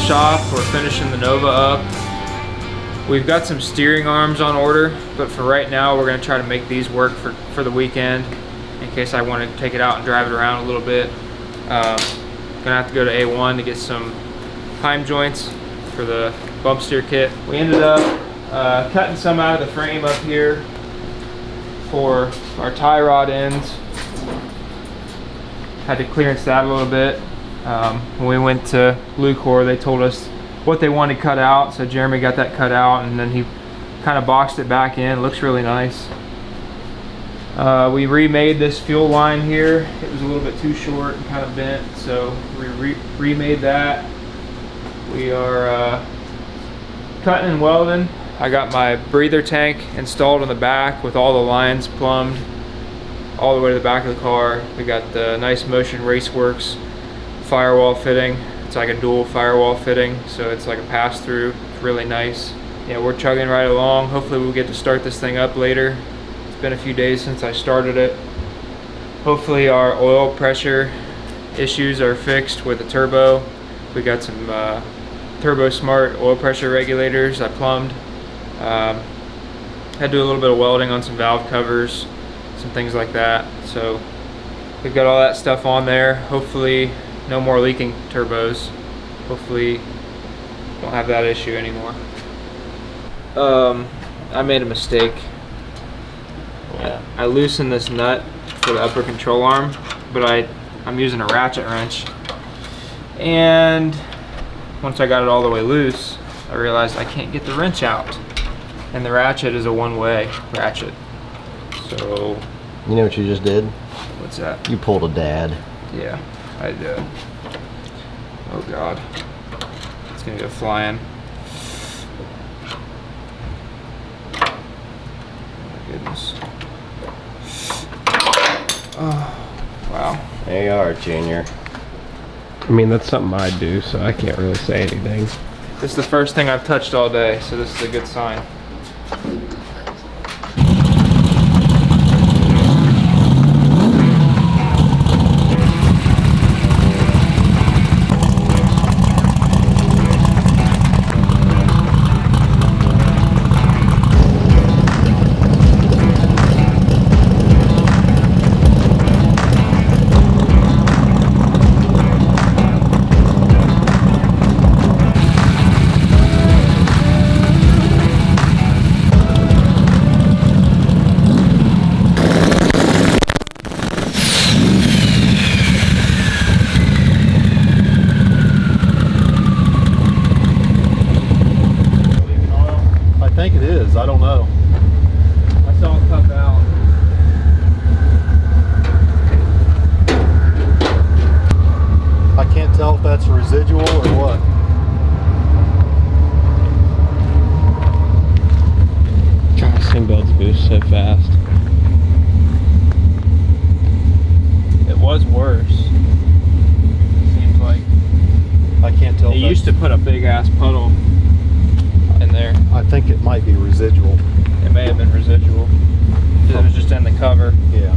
shop. We're finishing the Nova up. We've got some steering arms on order, but for right now, we're gonna try to make these work for the weekend in case I want to take it out and drive it around a little bit. Gonna have to go to A1 to get some Heim joints for the bump steer kit. We ended up cutting some out of the frame up here for our tie rod ends. Had to clearance that a little bit. When we went to Lucor, they told us what they wanted cut out, so Jeremy got that cut out and then he kind of boxed it back in. It looks really nice. We remade this fuel line here. It was a little bit too short and kind of bent, so we remade that. We are cutting and welding. I got my breather tank installed in the back with all the lines plumbed all the way to the back of the car. We got the nice Motion Raceworks firewall fitting. It's like a dual firewall fitting, so it's like a pass-through. It's really nice. Yeah, we're chugging right along. Hopefully we'll get to start this thing up later. It's been a few days since I started it. Hopefully our oil pressure issues are fixed with the turbo. We got some Turbo Smart oil pressure regulators I plumbed. Had to do a little bit of welding on some valve covers, some things like that. So we've got all that stuff on there. Hopefully no more leaking turbos. Hopefully don't have that issue anymore. I made a mistake. Yeah. I loosened this nut for the upper control arm, but I'm using a ratchet wrench. And once I got it all the way loose, I realized I can't get the wrench out. And the ratchet is a one-way ratchet. So... You know what you just did? What's that? You pulled a dad. Yeah, I did. Oh God. It's gonna go flying. Oh my goodness. Oh, wow. There you are, Junior. I mean, that's something I do, so I can't really say anything. This is the first thing I've touched all day, so this is a good sign. I don't know. I saw it pop out. I can't tell if that's residual or what. God, this thing builds boost so fast. It was worse. Seems like. I can't tell. They used to put a big ass puddle in there. I think it might be residual. It may have been residual. It was just in the cover. Yeah.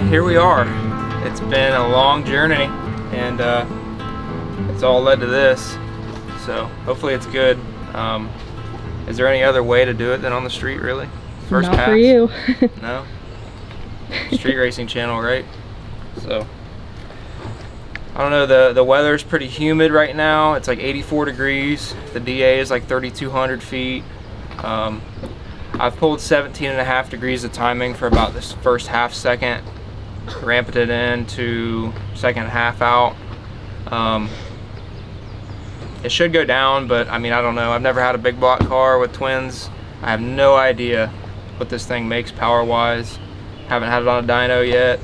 here we are. It's been a long journey, and it's all led to this. So hopefully it's good. Is there any other way to do it than on the street, really? First Not pass? for you. No? Street racing channel, right? So I don't know, the weather's pretty humid right now. It's like 84 degrees. The DA is like 3,200 feet. I've pulled 17.5 degrees of timing for about this first half second, ramped it in to second half out. It should go down, but I mean, I don't know. I've never had a big block car with twins. I have no idea what this thing makes power-wise. Haven't had it on a dyno yet.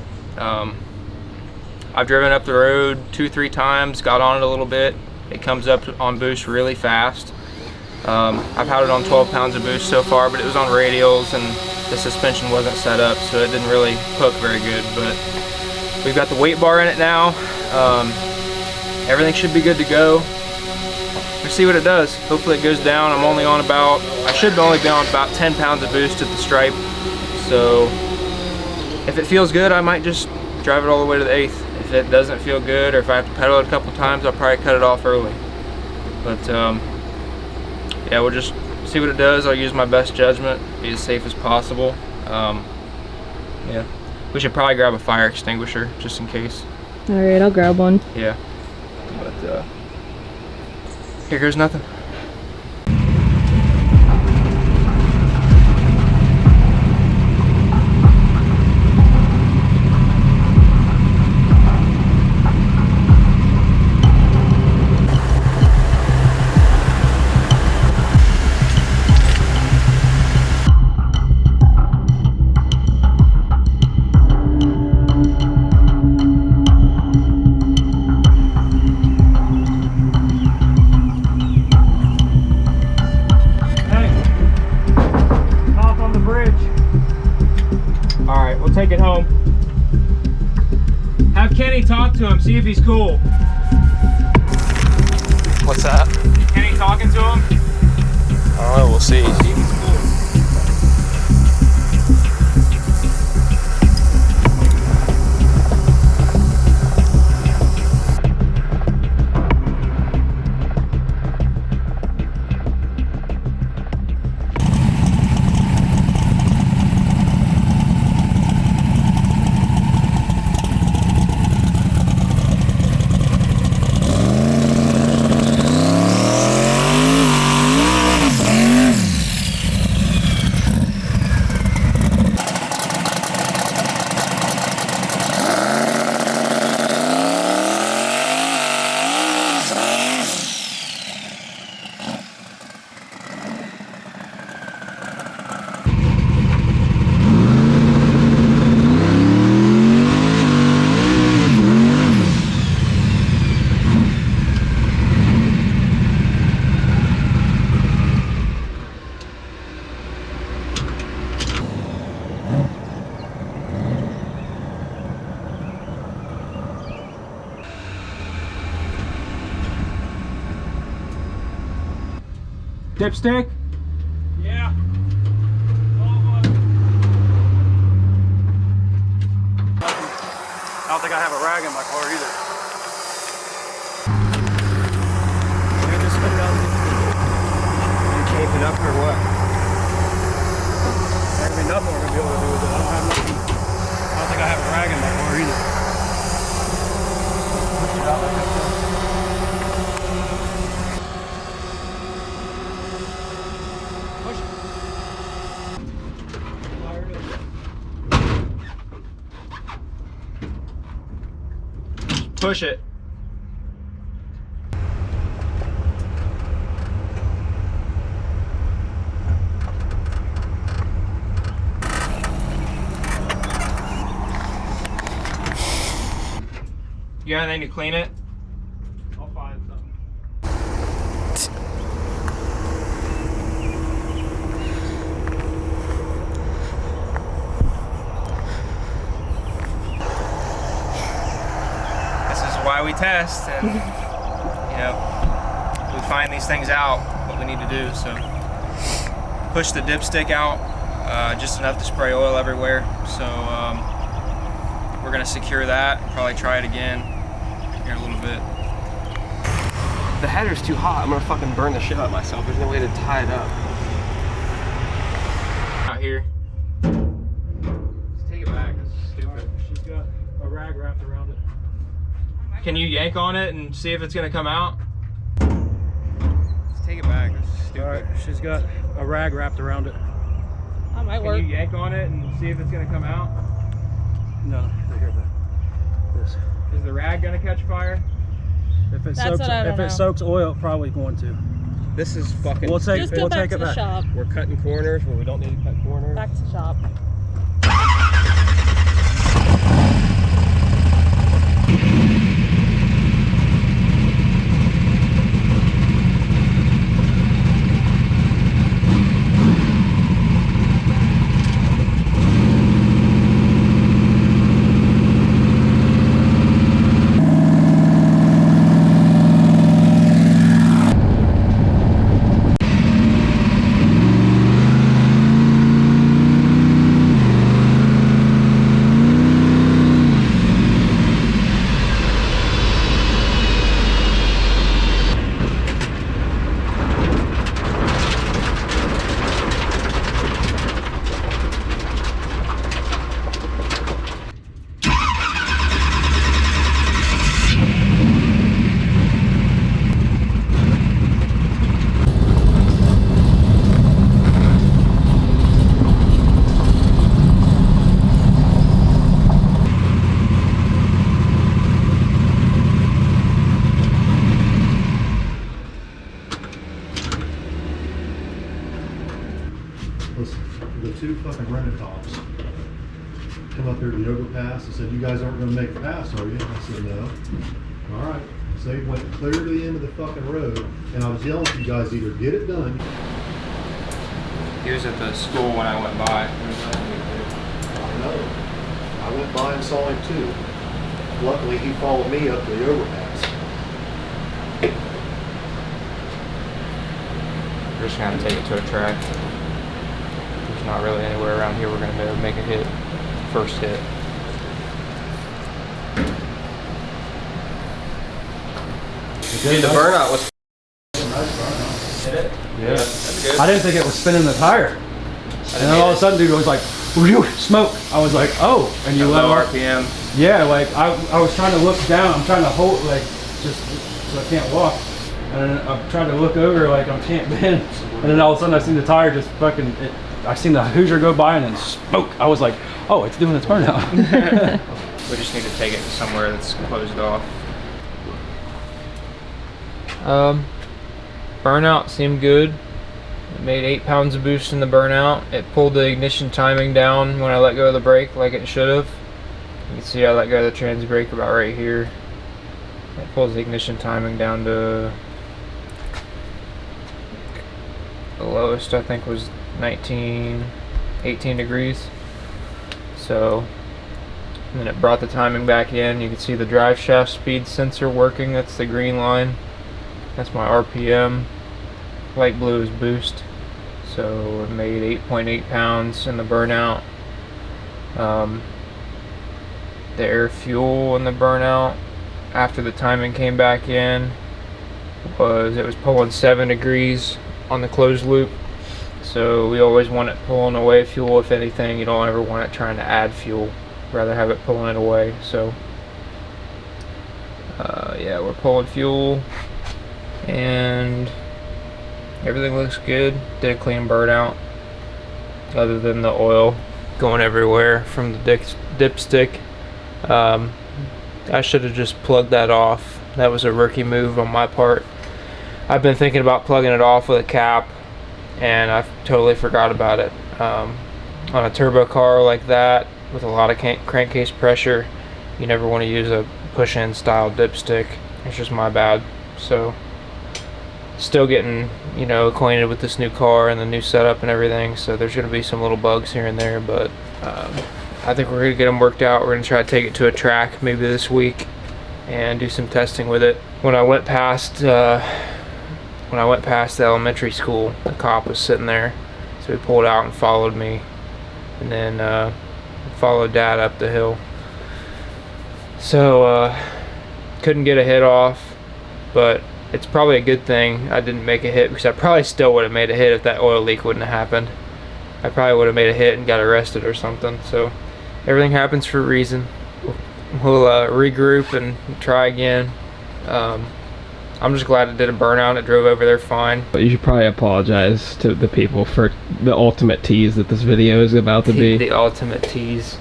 I've driven up the road 2-3 times, got on it a little bit. It comes up on boost really fast. I've had it on 12 pounds of boost so far, but it was on radials and the suspension wasn't set up, so it didn't really hook very good. But we've got the weight bar in it now. Everything should be good to go. Let's see what it does. Hopefully it goes down. I'm only on about, I should only be on about 10 pounds of boost at the stripe. So if it feels good, I might just drive it all the way to the 8th. If it doesn't feel good, or if I have to pedal it a couple times, I'll probably cut it off early. But yeah, we'll just see what it does. I'll use my best judgment, be as safe as possible. Yeah, we should probably grab a fire extinguisher just in case. All right, I'll grab one. Yeah, but here goes nothing. Take it home. Have Kenny talk to him, see if he's cool. What's that? Kenny talking to him? I don't know, we'll see. See if he's cool. Dipstick? Yeah. I don't think I have a rag in my car either. You just put it on. You tape it up or what? There's gonna be nothing we're gonna be able to do with it. I don't think I have a rag in my car either. Push it out like that. push it. You got anything to clean it? I'll find something. This is why we test, and you know, we find these things out, what we need to do. So push the dipstick out, just enough to spray oil everywhere. So we're gonna secure that, probably try it again here in a little bit. The header's too hot. I'm gonna fucking burn the shit out of myself. There's no way to tie it up. Out here. Let's take it back. That's stupid. She's got a rag wrapped around it. Can you yank on it and see if it's gonna come out? Let's take it back. That's stupid. Alright, she's got a rag wrapped around it. That might Can work. you yank on it and see if it's gonna come out? No, here, this. Is the rag gonna catch fire? If it That's soaks, what I don't if know. it soaks oil, it's probably going to. This is fucking. We'll take, Just go we'll back take to it the back. shop. We're cutting corners where we don't need to cut corners. Back to the shop. The two fucking Renatops come up here to the overpass and said, "You guys aren't gonna make it past, are you?" I said, "No." All right. So they went clear to the end of the fucking road, and I was yelling at you guys, either get it done. He was at the school when I went by. I know. I went by and saw him too. Luckily, he followed me up to the overpass. We're just gonna take it to a track. There's not really anywhere around here we're gonna be able to make a hit. First hit. Dude, the burnout was. Hit it? Yeah. That's good. I didn't think it was spinning the tire. And then all of a sudden, dude, it was like, whew, smoke. I was like, oh. And you let low off. RPM. Yeah, like I was trying to look down. I'm trying to hold, like, just so I can't walk. And then I'm trying to look over, like I can't bend. And then all of a sudden, I seen the tire just fucking. I seen the Hoosier go by and then smoke. I was like, oh, it's doing its burnout. We just need to take it to somewhere that's closed off. Burnout seemed good. It made 8 pounds of boost in the burnout. It pulled the ignition timing down when I let go of the brake like it should have. You can see I let go of the trans brake about right here. It pulls the ignition timing down to the lowest I think was 18 degrees. So, and then it brought the timing back in. You can see the drive shaft speed sensor working. That's the green line. That's my RPM. Light blue is boost. So it made 8.8 pounds in the burnout. The air fuel in the burnout after the timing came back in was pulling 7 degrees on the closed loop. So we always want it pulling away fuel. If anything, you don't ever want it trying to add fuel. Rather have it pulling it away. So yeah, we're pulling fuel and everything looks good. Did a clean burnout other than the oil going everywhere from the dipstick. I should have just plugged that off. That was a rookie move on my part. I've been thinking about plugging it off with a cap and I totally forgot about it. On a turbo car like that with a lot of crankcase pressure, you never want to use a push-in style dipstick. It's just my bad. So still getting, you know, acquainted with this new car and the new setup and everything, so there's going to be some little bugs here and there, but I think we're going to get them worked out. We're going to try to take it to a track maybe this week and do some testing with it. When I went past the elementary school, the cop was sitting there, so he pulled out and followed me, and then followed Dad up the hill. So couldn't get a hit off, but it's probably a good thing I didn't make a hit, because I probably still would have made a hit if that oil leak wouldn't have happened. I probably would have made a hit and got arrested or something. So everything happens for a reason. We'll regroup and try again. I'm just glad it didn't burn out. It drove over there fine. But you should probably apologize to the people for the ultimate tease that this video is about to be. The ultimate tease.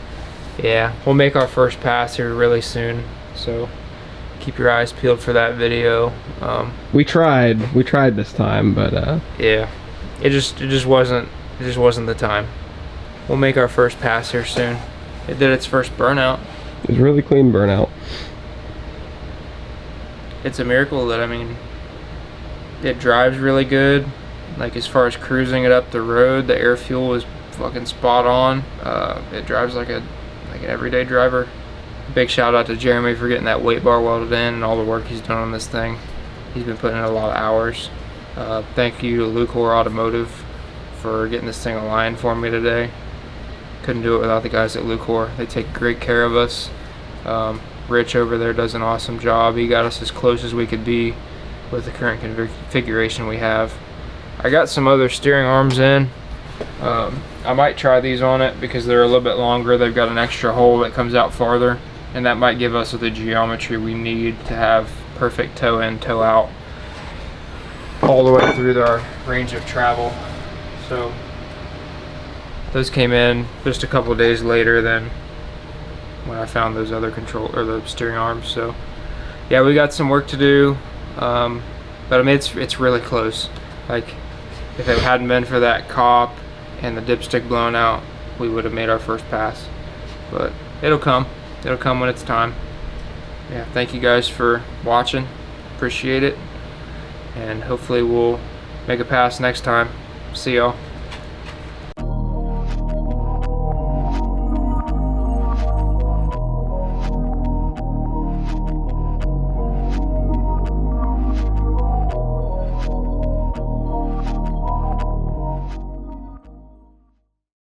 Yeah, we'll make our first pass here really soon. So keep your eyes peeled for that video. We tried this time, but yeah, it just wasn't the time. We'll make our first pass here soon. It did its first burnout. it was really clean burnout. It's a miracle that, I mean, it drives really good. Like, as far as cruising it up the road, the air fuel is fucking spot on. It drives like an everyday driver. Big shout out to Jeremy for getting that weight bar welded in and all the work he's done on this thing. He's been putting in a lot of hours. Thank you to Lucor Automotive for getting this thing aligned for me today. Couldn't do it without the guys at Lucor. They take great care of us. Rich over there does an awesome job. He got us as close as we could be with the current configuration we have. I got some other steering arms in. I might try these on it because they're a little bit longer. They've got an extra hole that comes out farther, and that might give us the geometry we need to have perfect toe in, toe out all the way through our range of travel. So those came in just a couple days later than when I found those other the steering arms. So yeah, we got some work to do, but I mean it's really close. Like, if it hadn't been for that cop and the dipstick blown out, we would have made our first pass. But it'll come when it's time. Yeah, thank you guys for watching, appreciate it, and hopefully we'll make a pass next time. See y'all.